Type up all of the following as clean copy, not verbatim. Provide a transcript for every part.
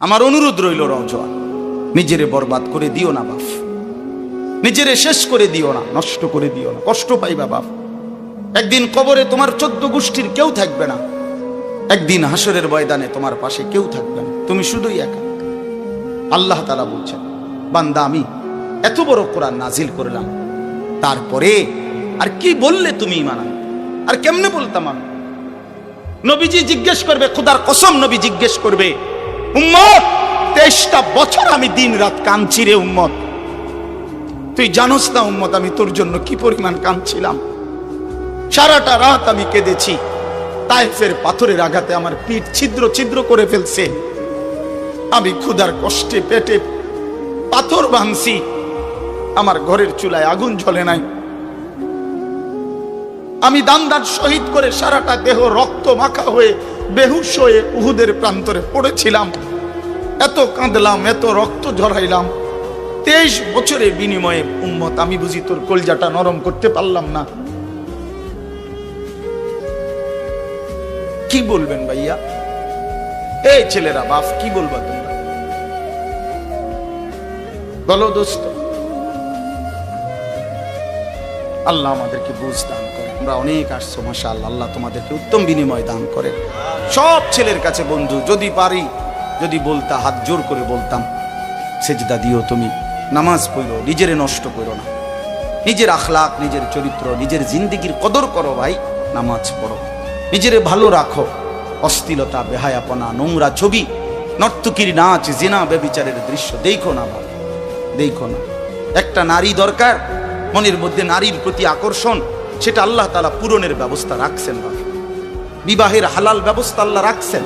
আমার অনুরোধ রইল রওজোয়ান, নিজেরে বরবাদ করে দিও না বাপ, নিজেরে শেষ করে দিও না, নষ্ট করে দিও না, কষ্ট পাইবা বাপ। একদিন কবরে তোমার 14 গোষ্ঠীর কেউ থাকবে না, একদিন হাসরের ময়দানে তোমার পাশে কেউ থাকবে না, তুমি শুধুই একা। আল্লাহ তাআলা বলছেন, বান্দা আমি এত বড় কোরআন নাজিল করলাম, তারপরে আর কি বললে তুমি ঈমান আনবে? আর কেমনে বলতাম আমি? নবীজি জিজ্ঞেস করবে, খোদার কসম নবী জিজ্ঞেস করবে, উম্মত 23টা বছর আমি দিন রাত কাঁদছি রে উম্মত, তুই জানোস না উম্মত আমি তোর জন্য কি পরিমাণ কাঁদছিলাম। সারাটা রাত আমি কেঁদেছি, তায়েফের পাথরের আঘাতে আমার পিঠ ছিদ্র ছিদ্র করে ফেলছে, আমি ক্ষুধার কষ্টে পেটে পাথর ভাঙছি, আমার ঘরের চুলায় আগুন জ্বলে নাই, আমি দান শহীদ করে সারাটা দেহ রক্ত মাখা হয়ে বেহুশ হয়ে উহুদের প্রান্তরে পড়েছিলাম, এত কাঁদলাম, এত রক্ত ঝরাইলাম, 23 বছরের বিনিময়ে উম্মত আমি বুঝি তোর কলজাটা নরম করতে পারলাম না। কি বলবেন ভাইয়া? এই ছেলেরা বাপ কি বলবা তোমরা? বলো দোস্ত। আল্লাহ আমাদেরকে বুঝ দান করে। আমরা অনেক আসছো মাশাআল্লাহ, আল্লাহ তোমাদেরকে উত্তম বিনিময় দান করে। সব ছেলের কাছে বন্ধু, যদি পারি, যদি বলতা, হাত জোর করে বলতাম, সেজদা দিও, তুমি নামাজ পড়ো, নিজেরে নষ্ট করো না, নিজের আখলাক, নিজের চরিত্র, নিজের জিন্দেগির কদর করো ভাই, নামাজ পড়ো, নিজেরে ভালো রাখো, অশ্লীলতা, বেহায়াপনা, নোংরা ছবি, নর্তকীর নাচ, জিনা, ব্যভিচারের দৃশ্য দেখো না ভাই, দেখো না। একটা নারী দরকার, মনের মধ্যে নারীর প্রতি আকর্ষণ, সেটা আল্লাহ তাআলা পূরণের ব্যবস্থা রাখছেন ভাই। বিবাহের হালাল ব্যবস্থা আল্লাহ রাখছেন,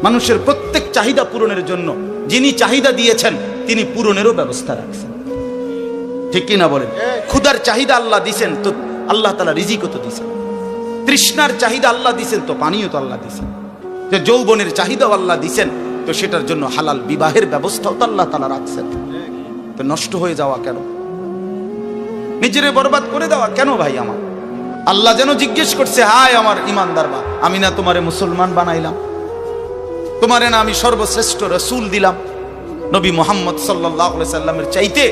মানুষের প্রত্যেক চাহিদা পূরণের জন্য যিনি চাহিদা দিয়েছেন তিনি পূরণেরও ব্যবস্থা রাখছেন, ঠিক কি না বলেন? ক্ষুধার চাহিদা আল্লাহ দিছেন, তো আল্লাহ তাআলা রিজিকও তো দিছেন। তৃষ্ণার চাহিদা আল্লাহ দিছেন, তো পানিও তো আল্লাহ দিছেন। যে যৌবনের চাহিদাও আল্লাহ দিছেন, তো সেটার জন্য হালাল বিবাহের ব্যবস্থাও তো আল্লাহ তাআলা রাখছেন। তো নষ্ট হয়ে যাওয়া কেন? নিজেরে বরবাদ করে দেওয়া কেন ভাই? আমার আল্লাহ যেন জিজ্ঞেস করছে, হায় আমার ইমানদার বা, আমি না তোমারে মুসলমান বানাইলাম, তোমারে না আমি সর্বশ্রেষ্ঠ রাসূল দিলাম, নবী মুহাম্মদ সাল্লাল্লাহু আলাইহি সাল্লামের চাইতে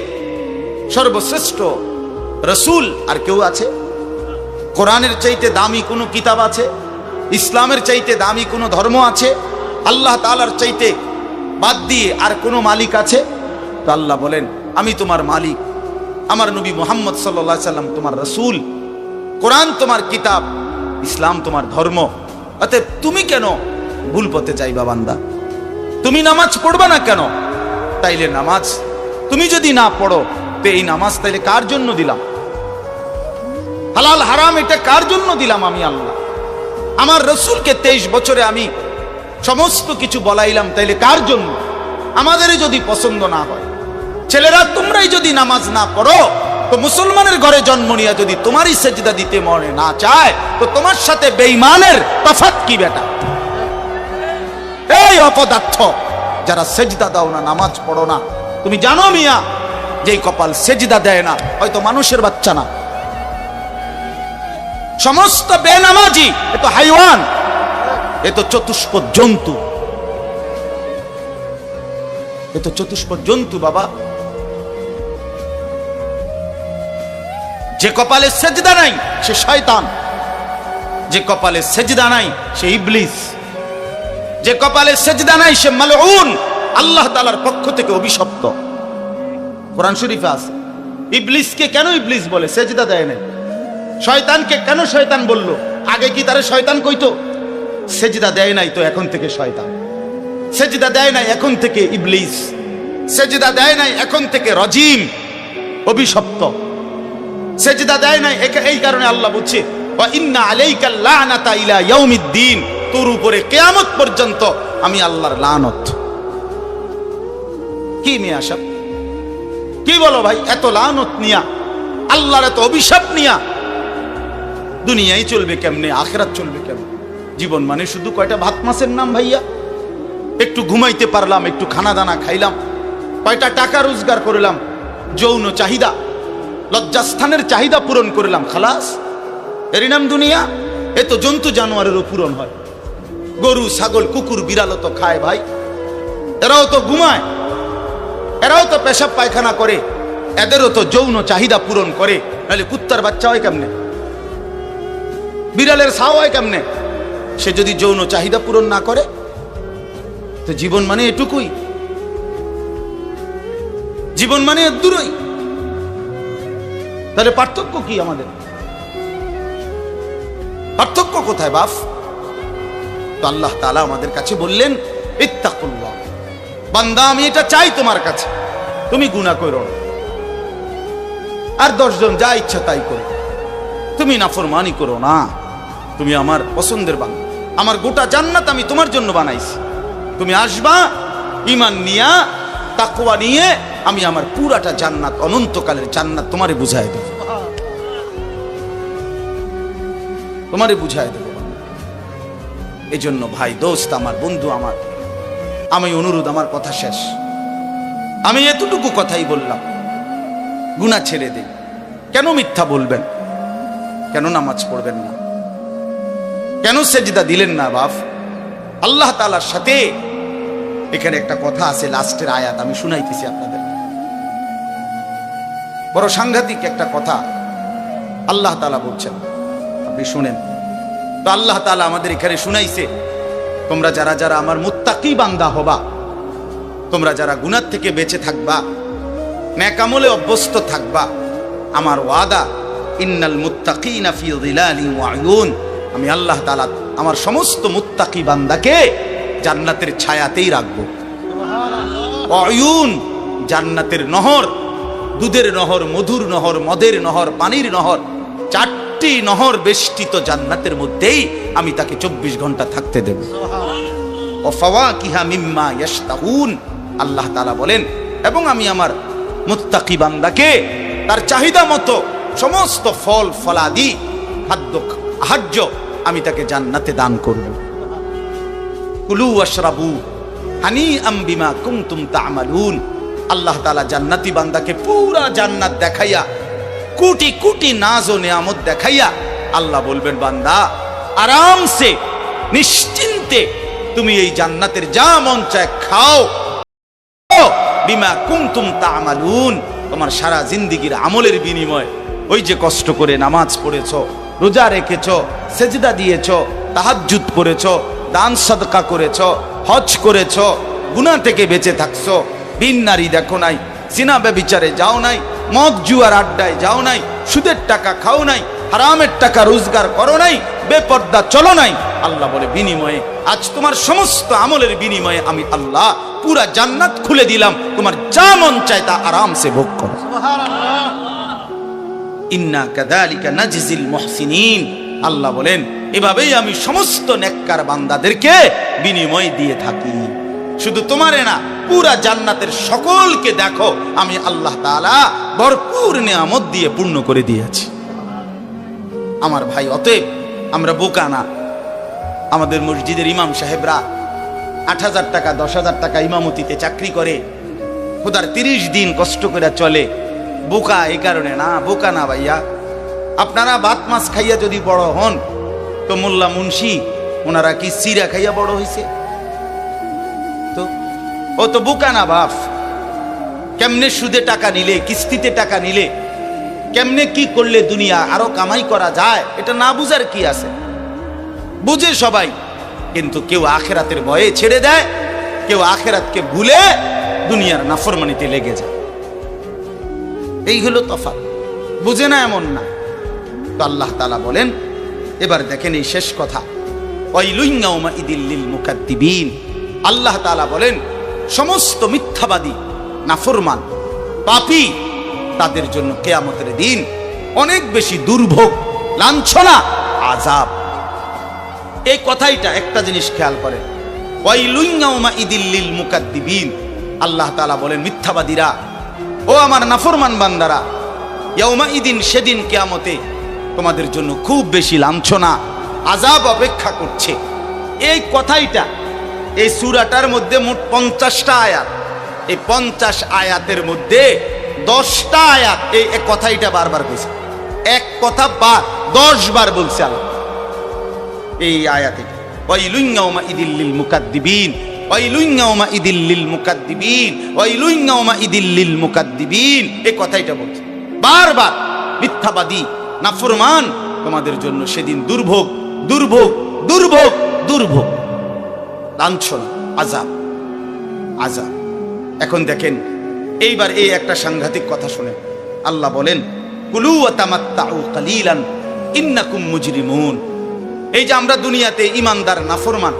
সর্বশ্রেষ্ঠ রাসূল আর কেউ আছে? কোরআনের চাইতে দামি কোনো কিতাব আছে? ইসলামের চাইতে দামি কোনো ধর্ম আছে? আল্লাহ তাআলার চাইতে বাদ দিয়ে আর কোনো মালিক আছে? তো আল্লাহ বলেন, আমি তোমার মালিক, আমার নবী মুহাম্মদ সাল্লাল্লাহু আলাইহি সাল্লাম তোমার রাসূল, কোরআন তোমার কিতাব, ইসলাম তোমার ধর্ম। অতএব তুমি কেন ভুল পথে যাইবা বান্দা? তুমি নামাজ পড়বা না কেন? তাইলে নামাজ তুমি যদি না পড়ো, তো এই নামাজ তাইলে কার জন্য দিলাম? হালাল হারাম এটা কার জন্য দিলাম? আমি আল্লাহ। আমার রাসূলকে 23 বছরে আমি সমস্ত কিছু বলাইলাম, তাইলে কার জন্য? আমাদেরই যদি পছন্দ না হয়, ছেলেরা তোমরাই যদি নামাজ না পড়ো, তো মুসলমানের ঘরে জন্ম নিয়ে যদি তোমারই সেজদা দিতে মনে না চায়, তো তোমার সাথে বেঈমানের তফাৎ কি বেটা? এই অপদার্থ যারা সেজদা দাও না, নামাজ পড়ো না, তুমি জানো মিয়া, যেই কপাল সেজদা দেয় না, হয়তো মানুষের বাচ্চা না, সমস্ত বেনামাজি এ তো হাইওয়ান, এ তো চতুষ্পদ জন্তু, এ তো চতুষ্পদ জন্তু বাবা। যে কপালে সেজদা নাই সে শয়তান, যে কপালে সেজদা নাই সে ইবলিস, যে কপালে সেজদা নাই সে মালউন, আল্লাহ তাআলার পক্ষ থেকে অভিশপ্ত। কোরআন শরীফে আছে। ইবলিসকে কেন ইবলিস বলে? সেজদা দেয় নাই। শয়তানকে কেন শয়তান বলল? আগে কি তারে শয়তান কইতো? সেজদা দেয় নাই, তো এখন থেকে শয়তান। সেজদা দেয় নাই, এখন থেকে ইবলিস। সেজদা দেয় নাই, এখন থেকে রজিম, অভিশপ্ত। সেজদা দেয় নাই, এই কারণে আল্লাহ বলছে, ওয়া ইন্না আলাইকাল লানাতা ইলা ইয়াউমিদ্দিন, তোর উপরে কিয়ামত পর্যন্ত আমি আল্লাহর লানত। কি নিয়ে আসব? কি বলো ভাই? এত লানত নিয়া, আল্লাহর এত অভিশাপ নিয়া দুনিয়ায় চলবে কেমনে? আখিরাত চলবে কেমনে? জীবন মানে শুধু কয়টা ভাত মাছের নাম ভাইয়া? একটু ঘুমাইতে পারলাম, একটু খানা দানা খাইলাম, কয়টা টাকা রোজগার করলাম, যৌন চাহিদা, লজ্জাস্থানের চাহিদা পূরণ করলাম, খালাস, এরই নাম দুনিয়া? এ তো জন্তু জানোয়ারেরও পূরণ হয়। গরু, ছাগল, কুকুর, বিড়ালও তো খায় ভাই, এরাও তো ঘুমায়, এরাও তো পেশাব পায়খানা করে, এদেরও তো যৌন চাহিদা পূরণ করে। নাহলে কুত্তার বাচ্চা হয় কেমনে, বিড়ালের ছাও হয় কেমনে? সে যদি যৌন চাহিদা পূরণ না করে, তো জীবন মানে এটুকুই, জীবন মানে দূরই। তাহলে পার্থক্য কি আমাদের? পার্থক্য কোথায় বাপ? তো আল্লাহ তাআলা আমাদের কাছে বললেন, ইত্তাকুল্লাহ, বান্দা আমি এটা চাই তোমার কাছে, তুমি গুনাহ করো না, আর 10 জন যা ইচ্ছা তাই করো, তুমি নাফরমানি করো না, তুমি আমার পছন্দের বান্দা, আমার গোটা জান্নাত আমি তোমার জন্য বানাইছি, তুমি আসবা ঈমান নিয়া, তাকওয়া নিয়ে, আমি আমার পুরাটা জান্নাত, অনন্তকালের জান্নাত তোমারে বুঝাই দেব, তোমারে বুঝাই দেব। এই জন্য ভাই, দোস্ত আমার, বন্ধু আমার, আমি অনুরোধ, আমার কথা শেষ, আমি এতটুকু কথাই বললাম, গুনাহ ছেড়ে দিন। কেন মিথ্যা বলবেন? কেন নামাজ পড়বেন না? কেন সেজদা দিলেন না বাপ? আল্লাহ তাআলার সাথে এখানে একটা কথা আছে, লাস্টের আয়াত আমি শুনাইতেছি আপনাদের, বড় সাংঘাতিক একটা কথা আল্লাহ তাআলা বলছেন, আপনি শুনেন। তো আল্লাহ তাআলা আমাদের এখানে শুনাইছে, তোমরা যারা যারা আমার মুত্তাকি বান্দা হবা, তোমরা যারা গুনাহ থেকে বেঁচে থাকবা, নেক আমলে অভ্যস্ত থাকবা, আমার ওয়াদা, ইন্নাল মুত্তাকিনা ফি যিলালিন ওয়া উয়ুন, আমি আল্লাহ তাআলা আমার সমস্ত মুত্তাকি বান্দাকে জান্নাতের ছায়াতেই রাখবো। উয়ুন, জান্নাতের নহর, দুধের নহর, মধুর নহর, মদের নহর, পানির নহর, 4টি নহর বেষ্টিত জান্নাতের মধ্যেই আমি তাকে 24 ঘন্টা থাকতে দেব। ও ফাওয়াকিহা মিম্মা ইয়াশতাহুন, আল্লাহ তাআলা বলেন, এবং আমি আমার মুত্তাকি বান্দাকে তার চাহিদা মতো সমস্ত ফল ফলাদি, খাদ্য আহার্য আমি তাকে জান্নাতে দান করব। কুলু ওয়াশরাবু হানিআম বিমা কুনতুম তা'মালুন, আল্লাহ তাআলা জান্নাতি বান্দাকে পুরা জান্নাত দেখাইয়া, কোটি কোটি নাজ ও নিয়ামত দেখাইয়া আল্লাহ বলবেন, বান্দা আরামসে নিশ্চিন্তে তুমি এই জান্নাতের যা মন চায় খাও, বিমা কুনতুম তা'মালুন, তোমার সারা জিন্দেগীর আমলের বিনিময়, ওই যে কষ্ট করে নামাজ পড়েছো, রোজা রেখেছো, সেজদা দিয়েছো, তাহাজ্জুদ পড়েছো, দান সাদকা করেছো, হজ করেছো, গুনাহ থেকে বেঁচে থাকছো, বিন নারী দেখো নাই, জিনা ব্যভিচারে যাও নাই, মদ জুয়ার আড্ডায় যাও নাই, সুদের টাকা খাও নাই, হারামের টাকা রোজগার করো নাই, বেপর্দা চলো নাই, আল্লাহ বলে বিনিময়ে আজ তোমার সমস্ত আমলের বিনিময়ে আমি আল্লাহ পুরা জান্নাত খুলে দিলাম, তোমার যা মন চায় তা আরামসে ভোগ করো। সুবহানাল্লাহ। ইন্না কাযালিকা নাজজিল মুহসিনিন, আল্লাহ বলেন এভাবেই আমি সমস্ত নেককার বান্দাদেরকে বিনিময় দিয়ে থাকি। শুধু তোমারে না, পুরা জান্নাতের সকলকে দেখো আমি আল্লাহ তাআলা ভরপুর নিয়ামত দিয়ে পূর্ণ করে দিয়েছি। আমার ভাই, অতএব আমরা বোকা না। আমাদের মসজিদের ইমাম সাহেবরা 8,000 টাকা 10,000 টাকা ইমামতিতে চাকরি করে, খোদার 30 দিন কষ্ট করে চলে। বোকা এই কারণে না, বোকা না ভাইয়া। আপনারা ভাত মাছ খাইয়া যদি বড় হন, তো মোল্লা মুন্সি ওনারা কি সিরা খাইয়া বড় হয়েছে? তো ও তো বোকা না বাপ। কেমনে সুদে টাকা নিলে, কিস্তিতে টাকা নিলে, কেমনে কি করলে দুনিয়া আরো কামাই করা যায়, এটা না বুঝার কি আছে? বুঝে সবাই, কিন্তু কেউ আখেরাতের ভয়ে ছেড়ে দেয়, কেউ আখেরাতকে ভুলে দুনিয়ার নাফরমানিতে লেগে যায়। এই হলো তফাৎ। বুঝে না এমন না। তো আল্লাহ তাআলা বলেন, এবার দেখেন এই শেষ কথা, ওয়াইলুন ইয়াউমাইদিল লিল মুকাদ্দিবিন, আল্লাহ তাআলা বলেন সমস্ত মিথ্যাবাদী, নাফরমান, পাপী, তাদের জন্য কিয়ামতের দিন অনেক বেশি দুর্ভোগ, লাঞ্ছনা, আযাব। এই কথাইটা একটা জিনিস খেয়াল করে, ওয়াইলুন ইয়াউমাইদিল লিল মুকাদ্দিবিন, আল্লাহ তাআলা বলেন মিথ্যাবাদীরা, ও আমার নাফরমান বান্দারা, ইয়াউমাইদিন, সেদিন কিয়ামতে তোমাদের জন্য খুব বেশি লাঞ্ছনা, আযাব অপেক্ষা করছে। এই কথাইটা এই সূরাটার মধ্যে মোট 50টা আয়াত। এই 50 আয়াতের মধ্যে 10টা আয়াত এই কথাইটা বারবার কইছে। এক কথা 10 বার বলছে আল্লাহ এই আয়াতে, ওয়াইলুন ইয়াউমাইদিল লিল মুকাদ্দিবিন, ওয়াইলুন ইয়াউমাইদিল লিল মুকাদ্দিবিন, ওয়াইলুন ইয়াউমাইদিল লিল মুকাদ্দিবিন, এই কথাইটা বলছে বারবার। মিথ্যাবাদী নাফরমান, তোমাদের জন্য সেদিন দুর্ভোগ, দুর্ভোগ, দুর্ভোগ, দুর্ভোগ, লাঞ্ছনা, আযাব, আযাব। এখন দেখেন এইবার এই একটা সাংঘাতিক কথা শুনে আল্লাহ বলেন, কুলু ওয়া তামাত্তাউ কালিলান ইন্নাকুম মুজরিমুন। এই যে আমরা দুনিয়াতে ইমানদার নাফরমান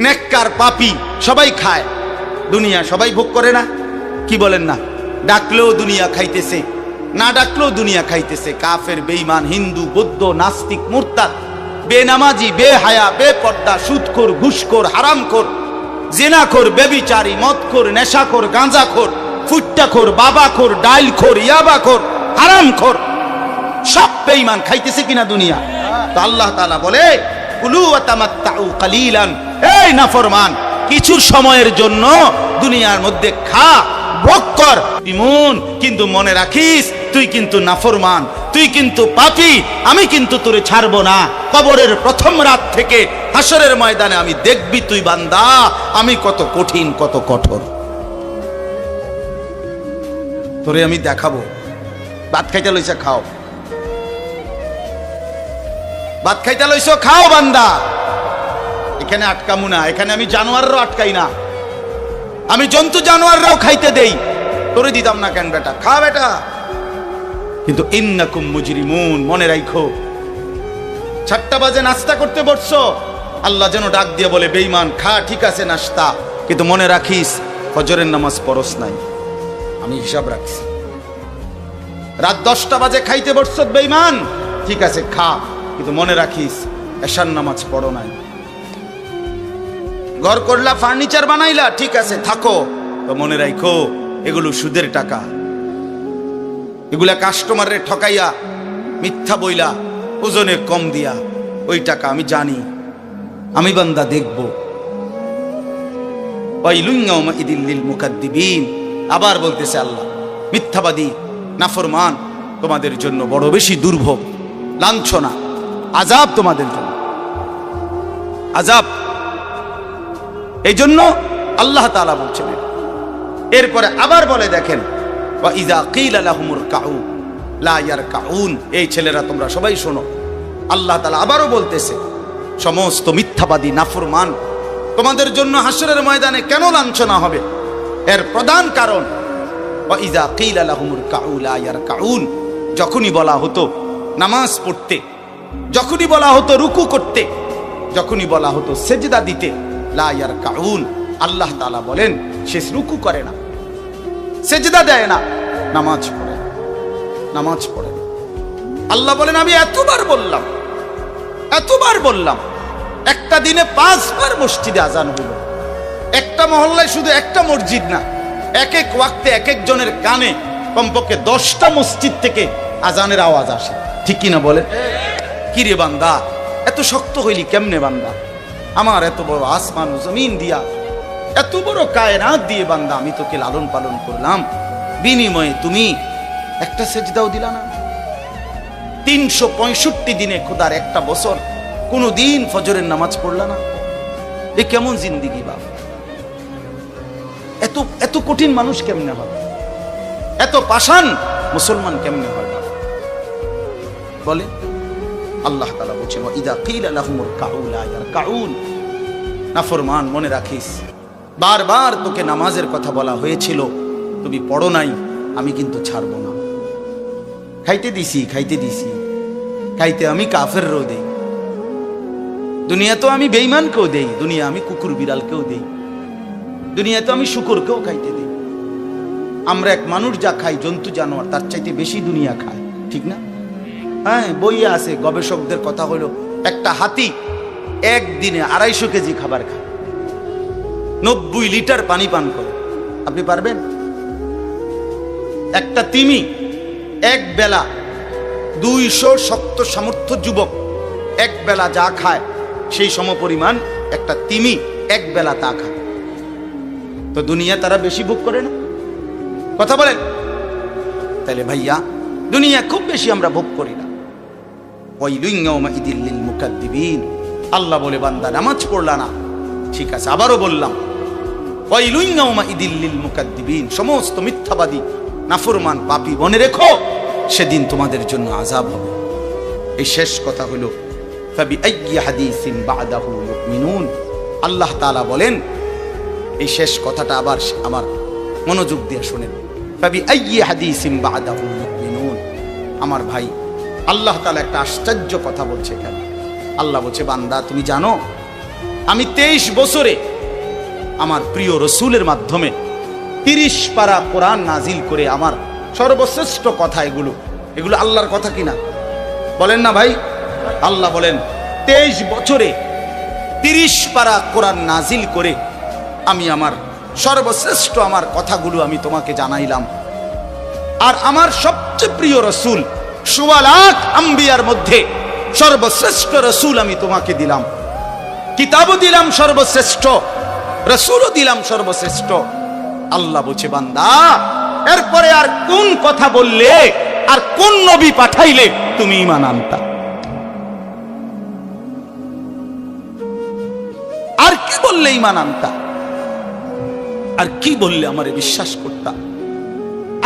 নেককার পাপী সবাই খায়, দুনিয়া সবাই ভোগ করে না? কি বলেন না? ডাকলেও দুনিয়া খাইতেছে, না ডাকলেও দুনিয়া খাইতেছে। কাফের, বেঈমান, হিন্দু, বৌদ্ধ, নাস্তিক, মুরতাদ, বেনামাজি, বেহায়া, বেপর্দা, সুদখোর, ঘুষখোর, হারামখোর, জিনাখোর, বেবিচারী, মদখোর, নেশাখোর, গাঁজাখোর, ফুট্টাখোর, বাবাখোর, ডাইলখোর, ইয়াবাখোর, হারামখোর, সব বেঈমান খাইতেছে কিনা দুনিয়া? তো আল্লাহ তাআলা বলে, কুলু ওয়া তামাত্তাউ কালিলান, এই নাফরমান কিছু সময়ের জন্য দুনিয়ার মধ্যে খা, ভোগ কর, ইমন, কিন্তু মনে রাখিস তুই কিন্তু নাফরমান, তুই কিন্তু পাপী, আমি কিন্তু তোরে ছাড়বো না। কবরের প্রথম রাত থেকে হাসরের ময়দানে আমি দেখবি তুই বান্দা আমি কত কঠিন, কত কঠোর, তোরে আমি দেখাবো। ভাত খাইতে লইছে খাও, ভাত খাইতে লইছো খাও বান্দা, এখানে আটকামু না, এখানে আমি জানোয়াররাও আটকাই না, আমি জন্তু জানোয়াররাও খাইতে দেই, তোরে দিতাম না কেন বেটা, খা বেটা। কিন্তু ইন্নাকুম মুজরিমুন, মনে রাখো 7টা বাজে নাস্তা করতে বসছো, আল্লাহ যেন ডাক দিয়ে বলে, বেঈমান খা, ঠিক আছে নাস্তা, কিন্তু মনে রাখিস ফজরের নামাজ পড়স নাই, আমি হিসাব রাখছি। রাত 10টা বাজে খাইতে বসছো বেঈমান, ঠিক আছে খা, কিন্তু মনে রাখিস এশার নামাজ পড়ো নাই। ঘর করলা, ফার্নিচার বানাইলা, ঠিক আছে থাকো, তো মনে রাখো এগুলো সুদের টাকা, এগুলা কাস্টমারের ঠকাইয়া, মিথ্যা বইলা, ওজনে কম দিয়া, ওই টাকা আমি জানি, আমি বান্দা দেখব। ওয়াইলুন ইয়াউমাইদিল লিল মুকাদ্দিবিন, আবার বলতেছে আল্লাহ, মিথ্যাবাদী নাফরমান তোমাদের জন্য বড় বেশি দুর্ভোগ, লাঞ্ছনা, আযাব তোমাদের জন্য, আযাব। এই জন্য আল্লাহ তাআলা বলছেন। এরপরে আবার বলে দেখেন, ওয়া ইযা কিলা লাহুমুর কাউ লা ইয়ারকাউন, এই ছেলেরা তোমরা সবাই শোনো, আল্লাহ তাআলা আবারও বলতেছে, সমস্ত মিথ্যাবাদী নাফরমান তোমাদের জন্য হাসরের ময়দানে কেন লাঞ্ছনা হবে? এর প্রধান কারণ, ওয়া ইযা কিলা লাহুমুর কাউ লা ইয়ারকাউন, যখনই বলা হতো নামাজ পড়তে, যখনই বলা হতো রুকু করতে, যখনই বলা হতো সেজদা দিতে, লা ইয়ারকাউন, আল্লাহ তাআলা বলেন সে রুকু করে না, সেজদা দেয় না, নামাজ পড়ে না, নামাজ পড়ে না। আল্লাহ বলেন আমি এতবার বললাম, এতবার বললাম, একটা দিনে 5 বার মসজিদে আজান হইল, একটা মহল্লায় শুধু একটা মসজিদ না, এক এক ওয়াক্তে এক এক জনের কানে কমপক্ষে 10টা মসজিদ থেকে আজানের আওয়াজ আসে, ঠিক কিনা বলে? কি রে বান্দা এত শক্ত হইলি কেমনে বান্দা? আমার এত বড় আসমান জমিন দিয়া, এত বড় কায়নাত দিয়ে বান্দা আমি তোকে লালন পালন করলাম, বিনিময়ে তুমি একটা সেজদাও দিলা না। 365 দিনে খোদার একটা বছর কোনো দিন ফজরের নামাজ পড়লা না। এ কেমন জিন্দিগি বাপ? এত এত কঠিন মানুষ কেমনে হয়? এত পাষাণ মুসলমান কেমনে হয় বাপ? বলে আল্লাহ তাআলা বলেন, ওয়া ইযা কিলা লাহুমুর কাউ লা ইয়ারকাউন, নাফরমান মনে রাখিস বারবার তোকে নামাজের কথা বলা হয়েছিল, তুমি পড়ো নাই, আমি কিন্তু ছাড়বো না। খাইতে দিছি, খাইতে দিছি, খাইতে আমি কাফেরও দেই, দুনিয়া তো আমি বেঈমানকেও দেই, দুনিয়া আমি কুকুর বিড়ালকেও দেই, দুনিয়া তো আমি শুকরকেও খাইতে দেই। আমরা এক মানুষ যা খাই, জন্তু জানোয়ার তার চাইতে বেশি দুনিয়া খায়, ঠিক না? হ্যাঁ, বইয়ে আছে, গবেষকদের কথা হলো একটা হাতি একদিনে 250 কেজি খাবার খায়, 90 লিটার পানি পান করে। আপনি পারবেন? একটা তিমি এক বেলা 200 শক্ত সামর্থ্য যুবক এক বেলা যা খায় সেই সমপরিমাণ একটা তিমি এক বেলা তা খায়। তো দুনিয়া তারা বেশি ভোগ করে না? কথা বলেন। তাহলে ভাইয়া দুনিয়া খুব বেশি আমরা ভোগ করি না। ওয়াইলুন ইয়াউমাইদিল লিল মুকাদ্দিবিন, আল্লাহ বলে বান্দা নামাজ পড়লা না, ঠিক আছে, আবারও বললাম, ওয়াইলুন ইয়াউমাইযিল লিল মুকাদ্দিবিন, সমস্ত মিথ্যাবাদী নাফরমান পাপী মনে রেখো, সেদিন তোমাদের জন্য আযাব হবে। এই শেষ কথা হলো ফাবিআইয়ি হাদিসিন বা'দাহু ইউমিনুন। আল্লাহ তাআলা বলেন, এই শেষ কথাটা আবার আমার মনোযোগ দিয়ে শুনেন, ফাবিআইয়ি হাদিসিন বা'দাহু ইউমিনুন। আমার ভাই, আল্লাহ তাআলা একটা আশ্চর্য কথা বলছে এখানে। আল্লাহ বলছে, বান্দা তুমি জানো আমি 23 বছরে আমার প্রিয় রসুলের মাধ্যমে 30 পারা কোরআন নাজিল করে আমার সর্বশ্রেষ্ঠ কথা এগুলো আল্লাহর কথা কিনা বলেন না ভাই? আল্লাহ বলেন 23 বছরে 30 পারা কোরআন নাজিল করে আমি আমার সর্বশ্রেষ্ঠ আমার কথাগুলো আমি তোমাকে জানাইলাম। আর আমার সবচেয়ে প্রিয় রসুল 1.25 লাখ আম্বিয়ার মধ্যে সর্বশ্রেষ্ঠ রসুল আমি তোমাকে দিলাম, কিতাবও দিলাম সর্বশ্রেষ্ঠ, রসুলও দিলাম সর্বশ্রেষ্ঠ। আল্লাহ বলছে, বান্দা এরপরে আর কোন কথা বললে, আর কোন নবী পাঠাইলে তুমি ঈমান আনতা? আর কি বললে ঈমান আনতা? আর কি বললে আমারে বিশ্বাস করতা?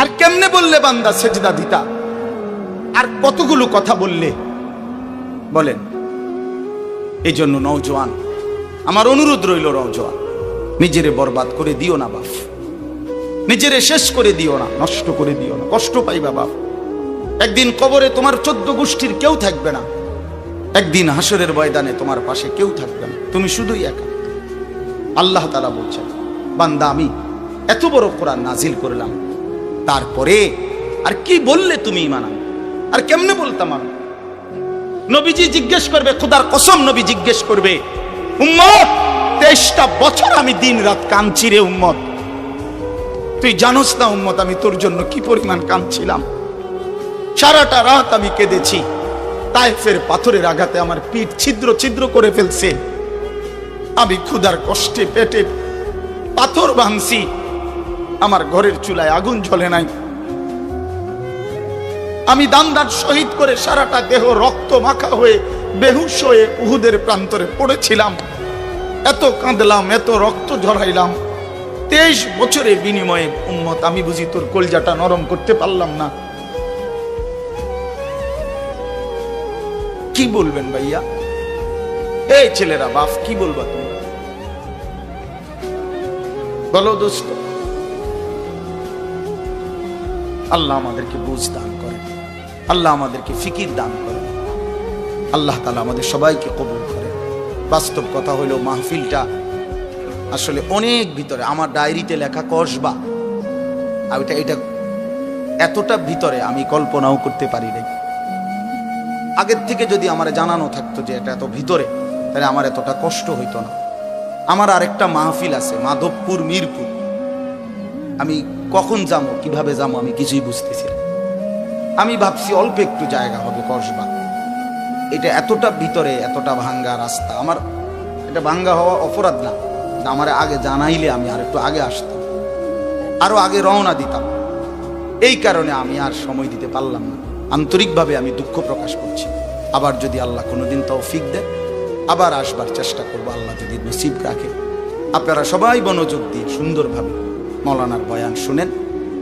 আর কেমনে বললে বান্দা সেজদা দিতা? আর কতগুলো কথা বললে বলেন? এই জন্য নওজোয়ান, আমার অনুরোধ রইল, নওজোয়ান নিজেরে বরবাদ করে দিও না বাপ, নিজেরে শেষ করে দিও না, নষ্ট করে দিও না, কষ্ট পাইবা বাপ। একদিন কবরে তোমার 14 গোষ্ঠীর কেউ থাকবে না, একদিন হাসরের ময়দানে তোমার পাশে কেউ থাকবে না, তুমি শুধুই একা। আল্লাহ তাআলা বলছেন, বান্দা আমি এত বড় কোরআন নাজিল করলাম, তারপরে আর কি বললে তুমি ঈমান আনবে? আর কেমনে বলতাম আমি? নবীজি জিজ্ঞেস করবে, খোদার কসম নবী জিজ্ঞেস করবে, উম্মত 23টা বছর আমি দিন রাত কাঁদছি রে উম্মত, তুই জানোস না উম্মত আমি তোর জন্য কি পরিমাণ কাঁদছিলাম, সারাটা রাত আমি কেঁদেছি, তায়েফের পাথরের আঘাতে আমার পিঠ ছিদ্র ছিদ্র করে ফেলছে, আমি ক্ষুধার কষ্টে পেটে পাথর ভাঙছি, আমার ঘরের চুলায় আগুন জ্বলে নাই, আমি দান্দার শহীদ করে সারাটা দেহ রক্ত মাখা হয়ে বেহুশ হয়ে উহুদের প্রান্তরে পড়েছিলাম, এত কাঁদলাম, এত রক্ত ঝরাইলাম, 23 বছরের বিনিময়ে উম্মত আমি বুঝি তোর কলজাটা নরম করতে পারলাম না? কি বলবেন ভাইয়া? এই ছেলেরা বাপ কি বলবা তুমি? বলো দোস্ত। আল্লাহ আমাদেরকে বুঝ দান করে, আল্লাহ আমাদেরকে ফিকির দান করে, আল্লাহ তাআলা আমাদের সবাইকে কবুল করে। বাস্তব কথা হলো মাহফিলটা আসলে অনেক ভিতরে, আমার ডায়েরিতে লেখা কসবা, এটা এতটা ভিতরে আমি কল্পনাও করতে পারি নাই। আগের থেকে যদি আমার জানানো থাকতো যে এটা এত ভিতরে, তাহলে আমার এতটা কষ্ট হইতো না। আমার আরেকটা মাহফিল আছে মাধবপুর, মিরপুর, আমি কখন যাবো, কিভাবে যাবো আমি কিছুই বুঝতেছি না। আমি ভাবছি অল্প একটু জায়গা হবে কসবা, এটা এতটা ভিতরে, এতটা ভাঙ্গা রাস্তা। আমার এটা ভাঙ্গা হওয়া অপরাধ না, আমার আগে জানাইলে আমি আর একটু আগে আসতাম, আরো আগে রওনা দিতাম। এই কারণে আমি আর সময় দিতে পারলাম না। আন্তরিকভাবে আমি দুঃখ প্রকাশ করছি। আবার যদি আল্লাহ কোনোদিন তৌফিক দেয় আবার আসবার চেষ্টা করবো, আল্লাহ যদি নসিব রাখে। আপনারা সবাই মনোযোগ দিয়ে সুন্দরভাবে মৌলানার বয়ান শুনেন।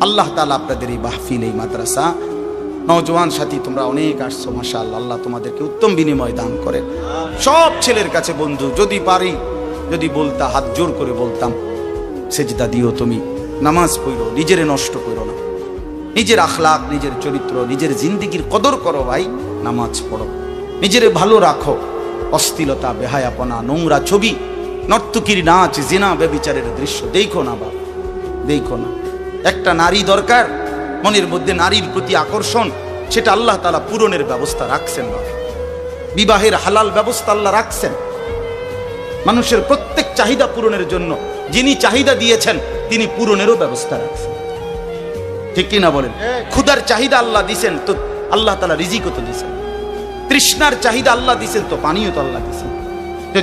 আল্লাহ তাআলা আপনাদের এই মাহফিল, এই মাদ্রাসা, নওজোয়ান সাথী তোমরা অনেক আসছো, মাশাআল্লাহ, আল্লাহ তোমাদেরকে উত্তম বিনিময় দান করে। সব ছেলের কাছে বন্ধু, যদি পারি, যদি বলতা, হাত জোর করে বলতাম, সেজদা দিও তুমি, নামাজ পড়ো, নিজেরে নষ্ট করো না, নিজের আখলাক, নিজের চরিত্র, নিজের জিন্দিগির কদর করো ভাই, নামাজ পড়ো, নিজেরে ভালো রাখো। অশ্লীলতা, বেহায়াপনা, নোংরা ছবি, নর্তকীর নাচ, জিনা, ব্যভিচারের দৃশ্য দেখো না বাবা, দেখো না। একটা নারী দরকার, মনের মধ্যে নারীর প্রতি আকর্ষণ, সেটা আল্লাহ তাআলা পূরণের ব্যবস্থা রাখছেন বাবা। বিবাহের হালাল ব্যবস্থা আল্লাহ রাখছেন। মানুষের প্রত্যেক চাহিদা পূরণের জন্য যিনি চাহিদা দিয়েছেন তিনি পূরণেরও ব্যবস্থা রাখছেন, ঠিক কিনা বলেন? ক্ষুধার চাহিদা আল্লাহ দিছেন, তো আল্লাহ তাআলা রিজিকও তো দিছেন। তৃষ্ণার চাহিদা আল্লাহ দিছেন, তো পানিও তো আল্লাহ দিছেন।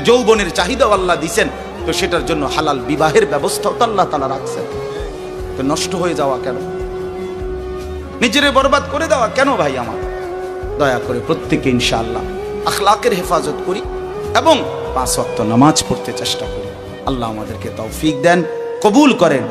যৌবনের চাহিদাও আল্লাহ দিছেন, তো সেটার জন্য হালাল বিবাহের ব্যবস্থাও তো আল্লাহ তাআলা রাখছেন। তো নষ্ট হয়ে যাওয়া কেন? নিজেরে বরবাদ করে দেওয়া কেন ভাই? আমার দয়া করে প্রত্যেকে ইনশাআল্লাহ আখলাকের হেফাজত করি এবং 5 ওয়াক্ত নামাজ পড়তে চেষ্টা করি। আল্লাহ আমাদেরকে তৌফিক দেন, কবুল করেন।